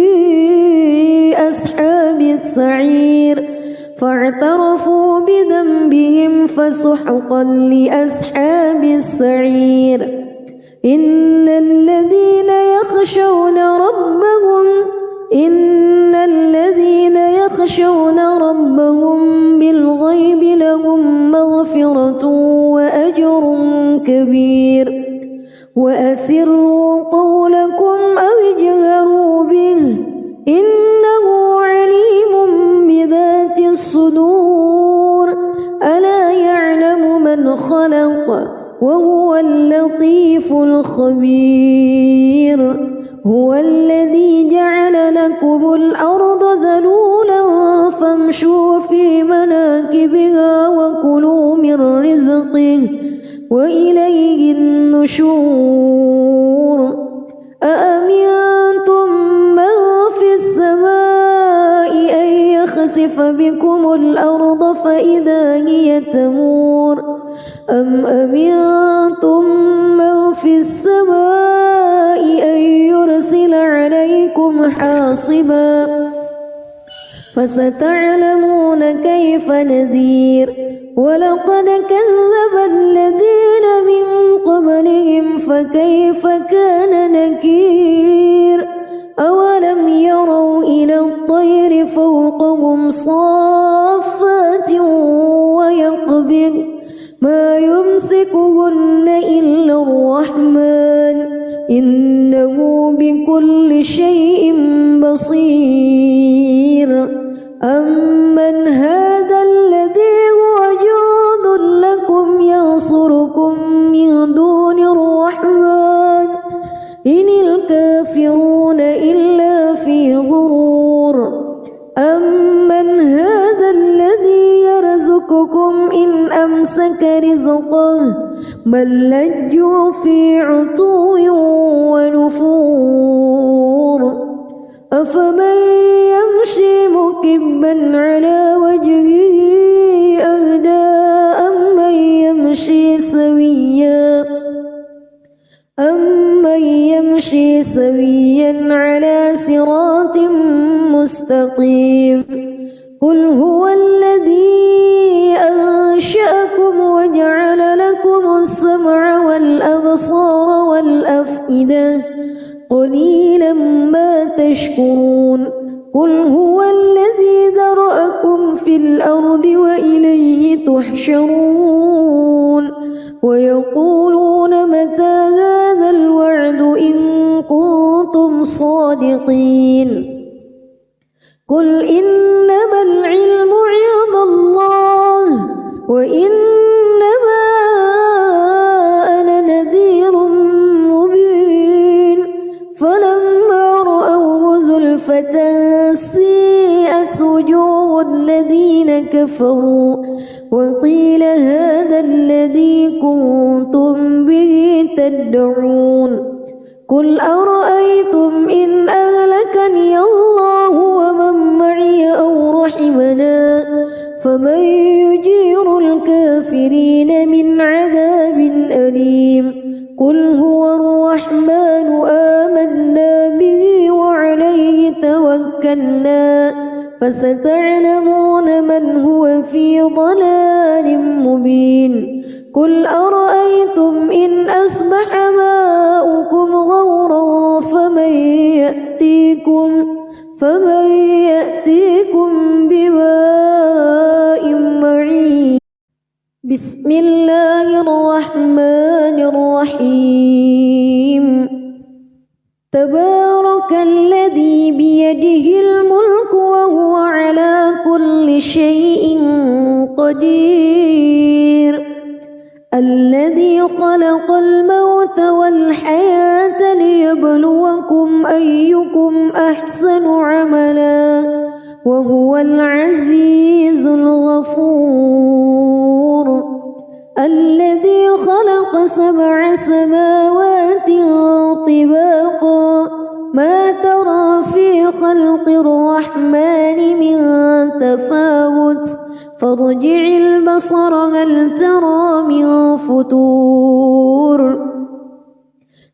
أصحاب السعير فاعترفوا بذنبهم فسحقا لأصحاب السعير إن الذين يخشون ربهم بالغيب لهم مغفرة وأجر أجر كبير وأسروا قولكم أو اجهروا به إنه عليم بذات الصدور ألا يعلم من خلق وهو اللطيف الخبير هو الذي جعل لكم الأرض ذلولا فامشوا في مناكبها وكلوا من رزقه وإليه النشور أأمنتم من في السماء أن يخسف بكم الأرض فإذا هي تمور أم أمنتم من في السماء أن يرسل عليكم حاصبا فستعلمون كيف نذير ولقد كذب الذين من قبلهم فكيف كان نكير أولم يروا إلى الطير فوقهم صافات ويقبض ما يمسكهن إلا الرحمن إنه بكل شيء بصير أمن هذا الذي هو جند لكم ينصركم من دون الرحمن إن الكافرون إلا في غرور أمن هذا الذي يرزقكم إن أمسك رزقه بل لجوا في عتو ونفور أفمن يمشي مكبا على وجهه أهدى أمن يمشي سويا على صراط مستقيم قل هو الذي أنشأكم وجعل لكم السمع والأبصار والأفئدة قليلا ما تشكرون قل هو الذي ذرأكم في الأرض وإليه تحشرون ويقولون متى هذا الوعد إن كنتم صادقين قل إنما العلم عند الله وإنما أنا نذير مبين فلما رأوه زلفة سيئت وجوه الذين كفروا وقيل هذا الذي كنتم به تدعون قل أرأيتم إن أهلكني الله ومن معي أو رحمنا فمن يجير الكافرين من عذاب أليم قل هو الرحمن آمنا به وعليه توكلنا فستعلمون من هو في ضلال مبين قل أرأيتم إن أصبح ماؤكم غورا فمن يأتيكم بماء معين بسم الله الرحمن الرحيم تبارك الذي بيده الملك وهو على كل شيء قدير الذي خلق الموت والحياة ليبلوكم أيكم أحسن عملا وهو العزيز الغفور الذي خلق 7 سماوات طباقا ما ترى في خلق الرحمن من تفاوت فارجع البصر هل ترى من فتور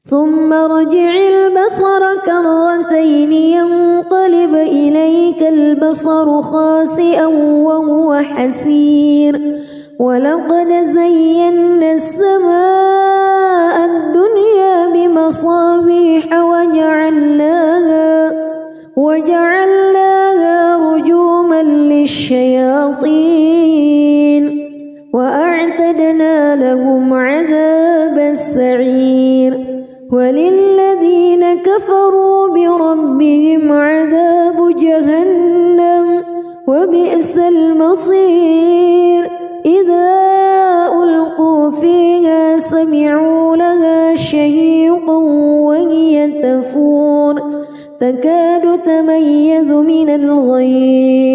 ثم ارجع البصر كرتين ينقلب إليك البصر خاسئا وهو حسير ولقد زينا السماء الدنيا بمصابيح وجعلناها رجوما للشياطين وأعتدنا لهم عذاب السعير وللذين كفروا بربهم عذاب جهنم وبئس المصير إذا ألقوا فيها سمعوا لها شهيقا وهي تفور تكاد تميز من الغيظ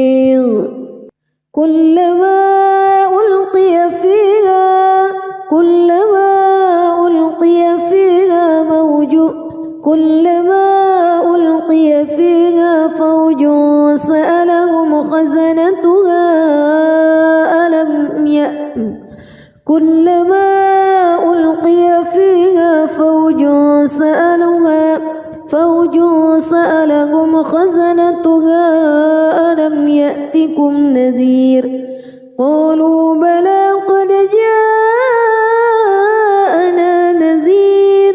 كلما ألقي فيها فوج سألهم خزنتها ألم يأتكم نذير قالوا بلى قد جاءنا نذير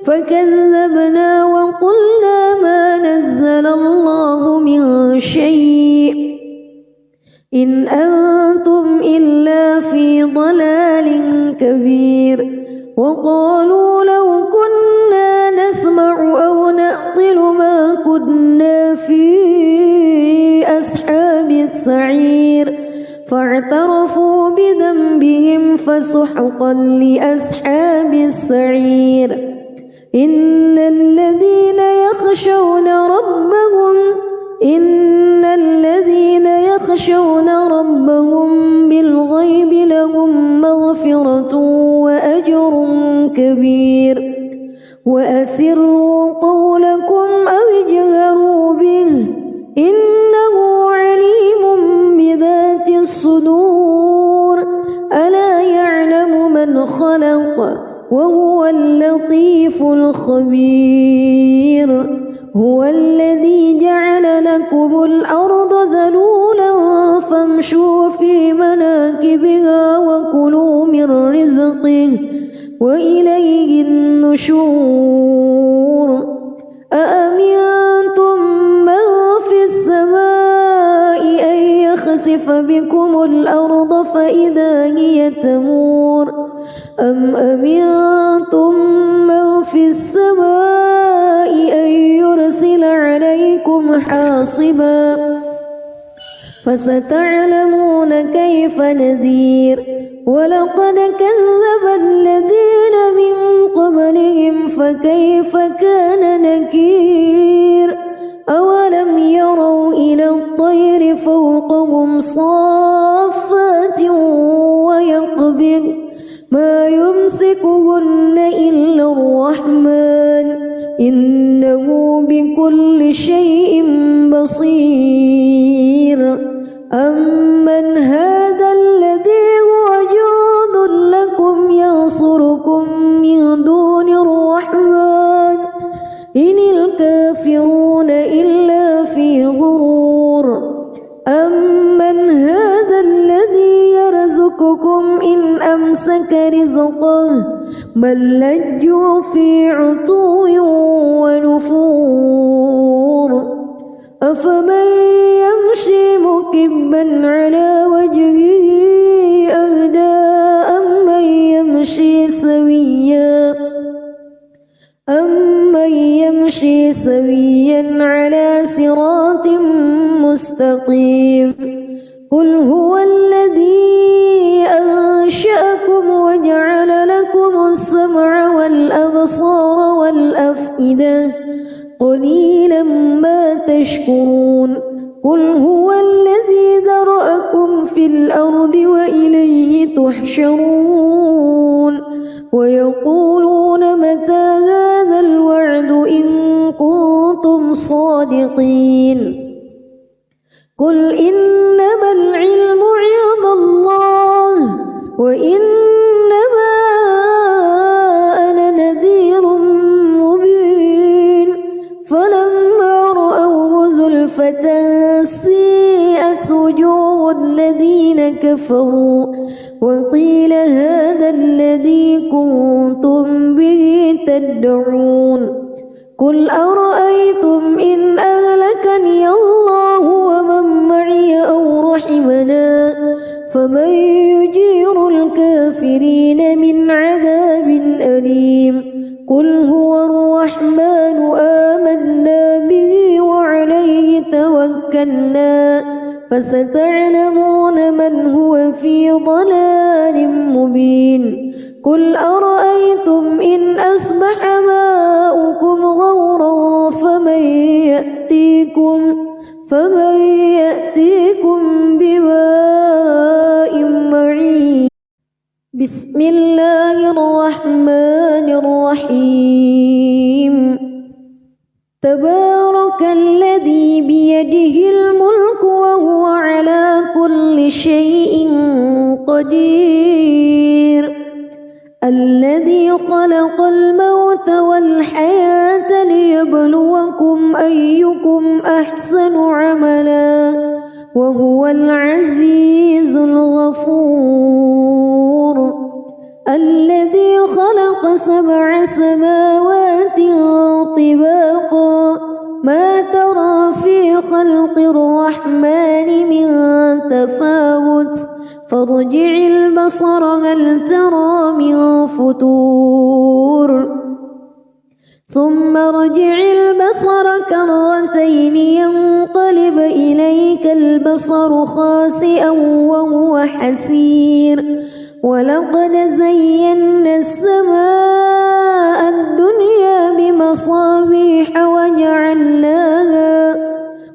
فكذبنا وقلنا ما نزل الله من شيء إن أنتم إلا في ضلال كبير وقالوا لو كنا نسمع أو نعقل ما كنا في أصحاب السعير فاعترفوا بذنبهم فسحقا لأصحاب السعير إن الذين يخشون ربهم بالغيب لهم مغفرة وأجر كبير وأسروا قولكم أو اجهروا به إنه عليم بذات الصدور ألا يعلم من خلق وهو اللطيف الخبير هو الذي جعل لكم الأرض ذلولا فامشوا في مناكبها وكلوا من رزقه وإليه النشور أأمنتم من في السماء أن يخسف بكم الأرض فإذا هي تمور أم أمنتم من في السماء أن يرسل عليكم حاصبا فستعلمون كيف نذير ولقد كذب الذين من قبلهم فكيف كان نكير أولم يروا إلى الطير فوقهم صافات ويقبض ما يمسكهن إلا الرحمن إنه بكل شيء بصير أمن هذا الذي هو جند لكم ينصركم من دون الرحمن إن الكافرون إلا في غرور أمن هذا الذي يرزقكم إن أمسك رزقه بل لجوا في عتو ونفور أفمن يمشي مكبا على وجهه أهدى أمن يمشي سويا على صراط مستقيم قل هو الذي أنشأكم وجعل لكم السمع والأبصار والأفئدة قليلا ما تشكرون قل هو الذي ذرأكم في الأرض وإليه تحشرون ويقولون متى هذا الوعد إن كنتم صادقين قل إنما العلم عند الله وإنما أنا نذير مبين فلما رأوه زلفة سيئت وجوه الذين كفروا وقيل هذا الذي كنتم به تدعون قل أرأيتم إن أهلكني الله ومن معي أو رحمنا فمن يجير الكافرين من عذاب أليم قل هو الرحمن آمنا به وعليه توكلنا فستعلمون من هو في ضلال مبين قل أرأيتم إن أصبح ماؤكم غورا فمن يأتيكم بماء معين بسم الله الرحمن الرحيم تبارك الذي بيده الملك وهو على كل شيء قدير الذي خلق الموت والحياة ليبلوكم أيكم أحسن عملا وهو العزيز الغفور الذي خلق 7 سماوات طباقا ما ترى في خلق الرحمن من تفاوت فارجع البصر هل ترى من فتور ثم ارجع البصر كرتين ينقلب إليك البصر خاسئا وهو حسير ولقد زينا السماء الدنيا بمصابيح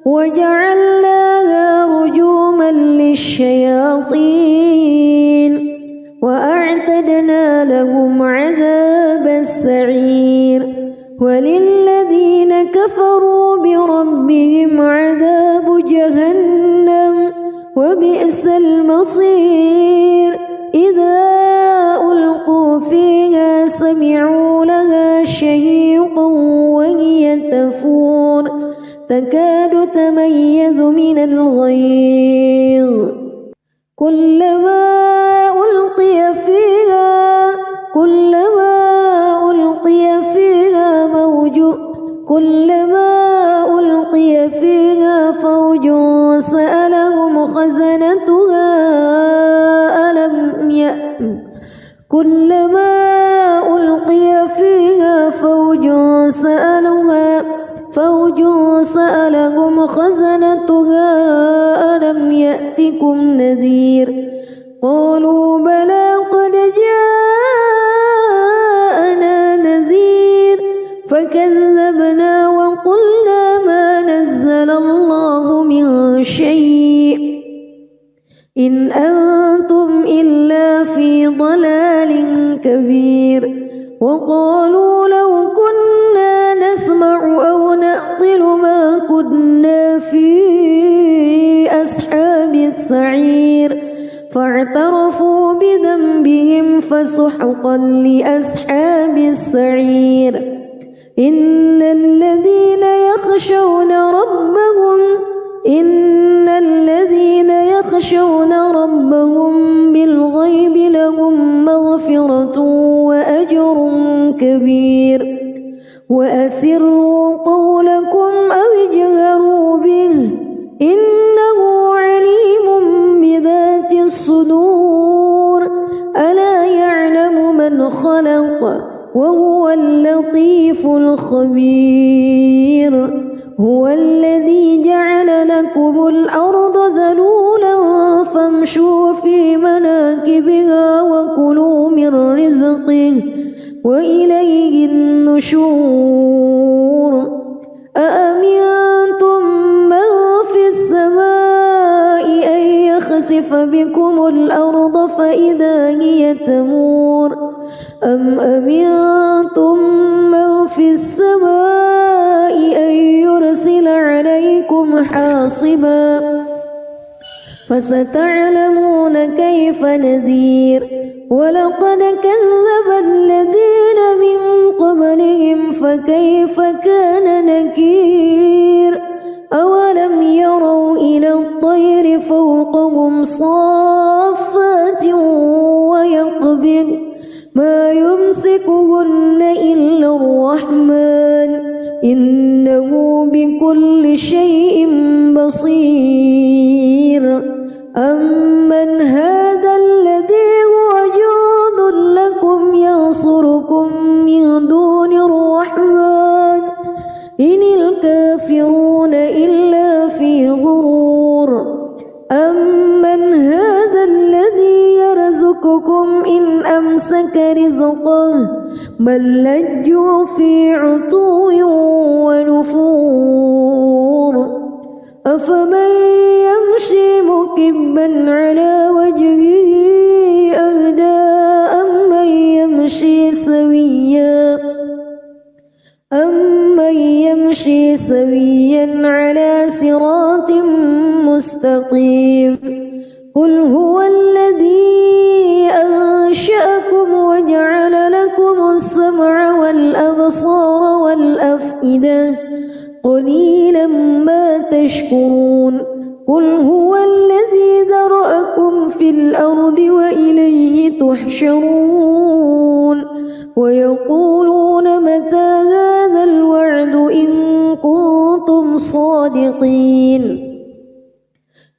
وجعلناها رجوما للشياطين وأعتدنا لهم عذاب السعير وللذين كفروا بربهم عذاب جهنم وبئس المصير إذا ألقوا فيها سمعوا لها شهيقا وهي تفور تكاد تميز من الغيظ كلما ألقي فيها فوج سألهم خزنتها ألم يأتكم نذير قالوا بلى قد جاءنا نذير فكذبنا وقلنا ما نزل الله من شيء إن أنتم إلا في ضلال كبير وقالوا لو كنا نسمع أو نعقل ما كنا في أصحاب السعير فاعترفوا بذنبهم فسحقا لأصحاب السعير إن الذين يخشون ربهم بالغيب لهم مغفرة وأجر كبير وأسروا قولكم أو اجهروا به إنه عليم بذات الصدور ألا يعلم من خلق وهو اللطيف الخبير هو الذي جعل لكم الأرض ذلولا فامشوا في مناكبها وكلوا من رزقه وإليه النشور أأمنتم من في السماء أن يخسف بكم الأرض فإذا هي تمور أم أمنتم من في السماء أن يرسل عليكم حاصبا فستعلمون كيف نذير ولقد كذب الذين من قبلهم فكيف كان نكير أولم يروا إلى الطير فوقهم صافات ويقبض ما يمسكهن إلا الرحمن إنه بكل شيء بصير أمن أمسك رزقه بل لجوا في عتو ونفور أفمن يمشي مكبا على وجهه أهدى أمن يمشي سويا على صراط مستقيم قل هو الذي أنشأكم وجعل لكم السمع والأبصار والأفئدة قليلا ما تشكرون قل هو الذي ذرأكم في الأرض وإليه تحشرون ويقولون متى هذا الوعد إن كنتم صادقين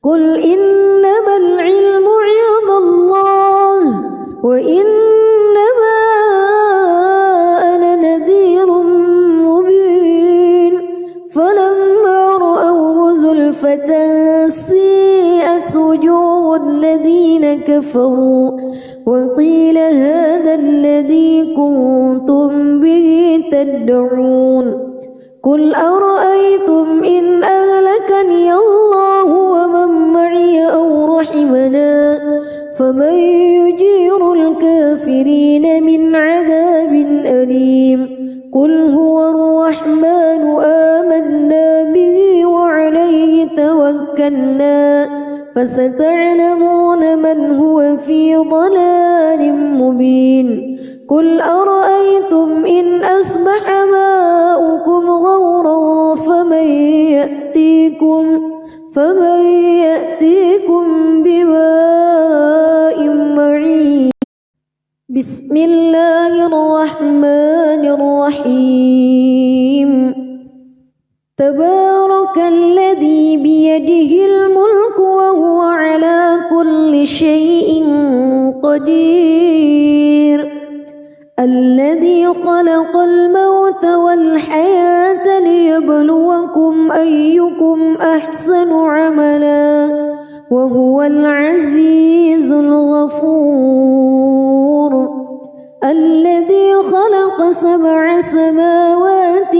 قل إنما العلم عند الله وإنما أنا نذير مبين فلما رأوه زلفة سيئت وجوه الذين كفروا وقيل هذا الذي كنتم به تدعون قل أرأيتم إن أهلكني الله ومن معي أو رحمنا فمن يجير الكافرين من عذاب أليم قل هو الرحمن آمنا به وعليه توكلنا فستعلمون من هو في ضلال مبين قل أرأيتم إن أصبح ماؤكم غورا فمن يأتيكم بماء معين بسم الله الرحمن الرحيم تبارك الذي بيده الملك وهو على كل شيء قدير الذي خلق الموت والحياة ليبلوكم أيكم أحسن عملا وهو العزيز الغفور الذي خلق 7 سماوات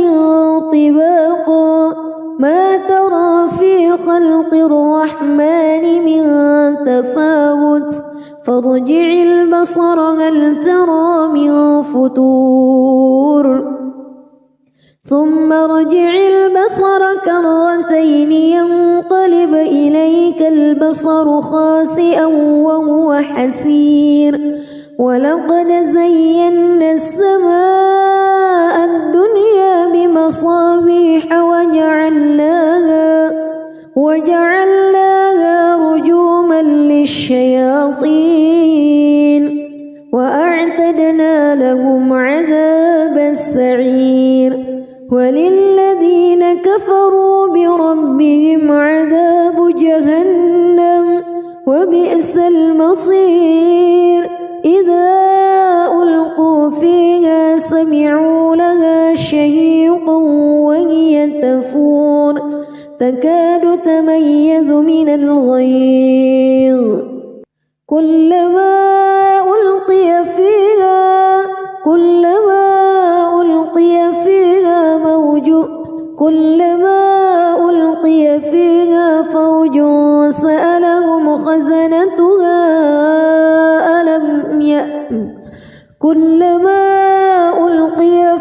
طباقا ما ترى في خلق الرحمن من تفاوت فارجع البصر هل ترى من فتور ثم ارجع البصر كرتين ينقلب إليك البصر خاسئا وهو حسير ولقد زينا السماء الدنيا بمصابيح وجعلناها رجوما للشياطين وأعتدنا لهم عذاب السعير وللذين كفروا بربهم عذاب جهنم وبئس المصير إذا ألقوا فيها سمعوا لها شهيقا وهي تفور تكاد تميز من الغيظ كلما ألقي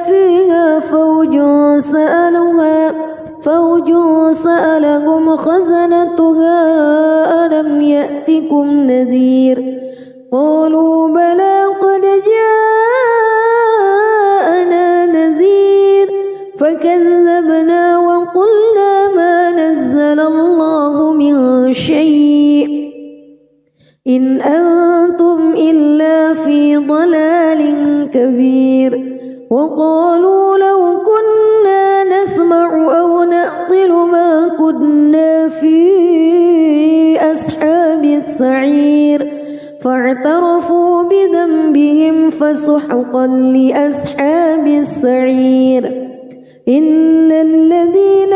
فيها فوج سألهم خزنتها ألم يأتكم نذير قالوا بلى قد جاءنا نذير فكذبنا وقلنا ما نزل الله من شيء إن أنتم إلا في ضلال كبير وقالوا لو كنا نسمع أو نعقل ما كنا في أصحاب السعير فاعترفوا بذنبهم فسحقا لأصحاب السعير إن الذين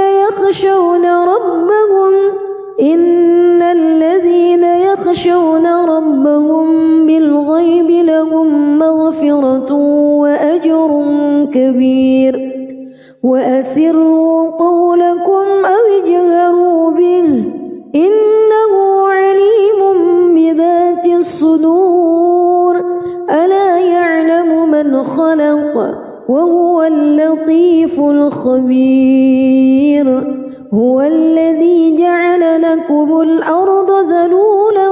يخشون ربهم بالغيب لهم مغفرة مغفرة وأجر كبير وأسروا قولكم أو اجهروا به إنه عليم بذات الصدور ألا يعلم من خلق وهو اللطيف الخبير هو الذي جعل لكم الأرض ذلولا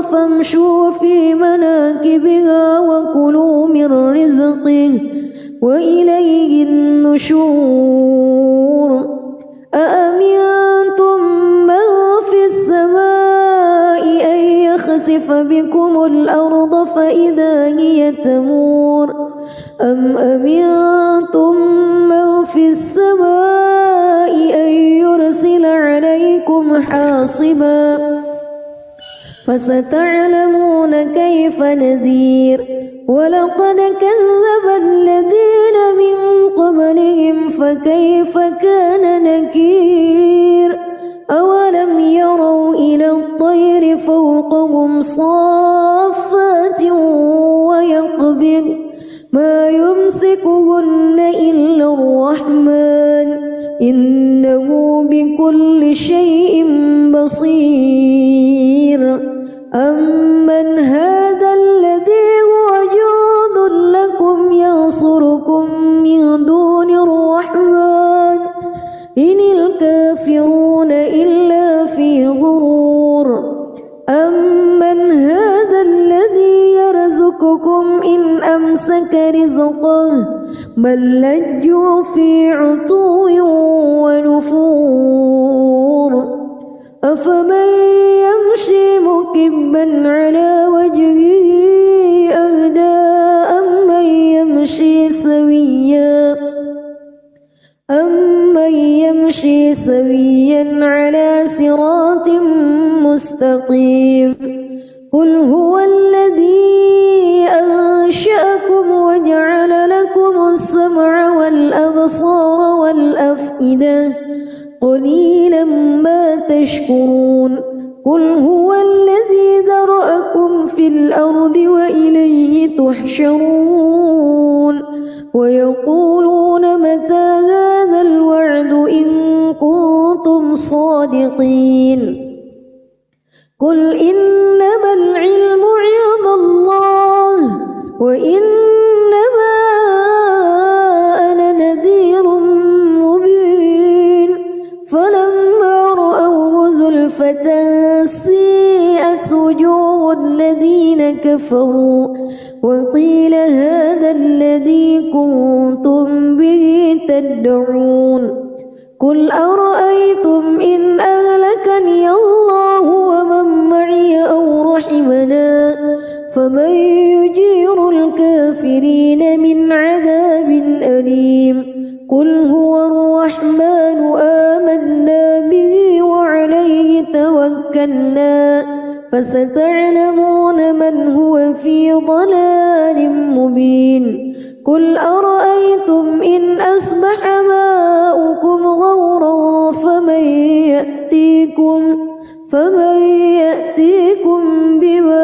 فامشوا في مناكبها وكلوا من رزقه وإليه النشور أأمنتم من في السماء أن يخسف بكم الأرض فإذا هي تمور أم أمنتم من في السماء أن يرسل عليكم حاصبا فستعلمون كيف نذير ولقد كذب الذين من قبلهم فكيف كان نكير أولم يروا إلى الطير فوقهم صافات ويقبض ما يمسكهن إلا الرحمن إنه بكل شيء بصير أمن هذا الذي هو جند لكم ينصركم من دون الرحمن إن الكافرون إلا في غرور أمن هذا الذي يرزقكم إن أمسك رزقه بل لجوا في عتو ونفور أفمن يمشي مكبا على وجهه أهدى أمن يمشي سويا على صراط مستقيم قل هو الذي أنشأكم وجعل لكم السمع والأبصار والأفئدة قليلا ما تشكرون قل هو الذي ذرأكم في الأرض وإليه تحشرون ويقولون متى هذا الوعد إن كنتم صادقين قل إنما العلم عند الله وإنما أنا نذير مبين فلما رأوه زلفة سيئت وجوه الذين كفروا وقيل هذا الذي كنتم به تدعون قل أرأيتم إن أهلكني الله ومن معي أو رحمنا فمن يجير الكافرين من عذاب أليم قل هو الرحمن آمنا به وعليه توكلنا فستعلمون من هو في ضلال مبين قل أرأيتم إن أصبح ماؤكم غورا فمن يأتيكم بماء